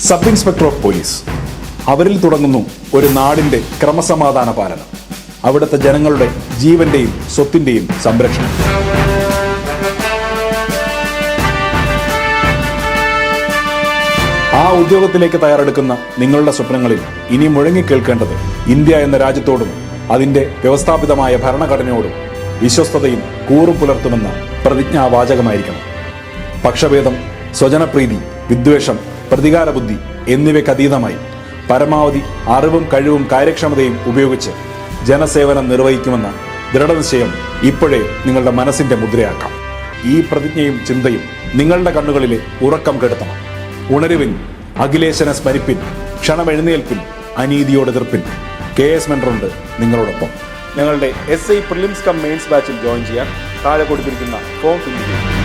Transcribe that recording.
Sub inspector of police. അവരിൽ തുടങ്ങുന്നു ഒരു നാടിന്റെ ക്രമസമാധാന പാലനം, അവിടുത്തെ ജനങ്ങളുടെ ജീവന്റെയും സ്വത്തിന്റെയും സംരക്ഷണം. ആ ഉദ്യോഗത്തിലേക്ക് തയ്യാറെടുക്കുന്ന നിങ്ങളുടെ സ്വപ്നങ്ങളിൽ ഇനി മുഴങ്ങിക്കേൾക്കേണ്ടത് ഇന്ത്യ എന്ന രാജ്യത്തോടും അതിന്റെ വ്യവസ്ഥാപിതമായ ഭരണഘടനയോടും വിശ്വസ്തതയും കൂറും പുലർത്തുമെന്ന പ്രതിജ്ഞാവാചകമായിരിക്കണം. പക്ഷഭേദം, സ്വജനപ്രീതി, വിദ്വേഷം, പ്രതികാരബുദ്ധി എന്നിവയ്ക്കതീതമായി പരമാവധി അറിവും കഴിവും കാര്യക്ഷമതയും ഉപയോഗിച്ച് ജനസേവനം നിർവഹിക്കുമെന്ന ദൃഢനിശ്ചയം ഇപ്പോഴേ നിങ്ങളുടെ മനസ്സിന്റെ മുദ്രയാക്കാം. ഈ പ്രതിജ്ഞയും ചിന്തയും നിങ്ങളുടെ കണ്ണുകളിലെ ഉറക്കം കെടുത്തണം. ഉണരുവിൻ, അഖിലേശനെ സ്മരിപ്പിൻ, ക്ഷണമെഴുന്നേൽപ്പിൻ, അനീതിയോട് എതിർപ്പിൻ. KS മെൻറ്ററുണ്ട് നിങ്ങളോടൊപ്പം. ഞങ്ങളുടെ SI പ്രിലിംസ് കം മെയിൻസ് ബാച്ചിൽ ജോയിൻ ചെയ്യാൻ താഴെ കൊടുത്തിരിക്കുന്ന ഫോം ഫിൽ ചെയ്യുക.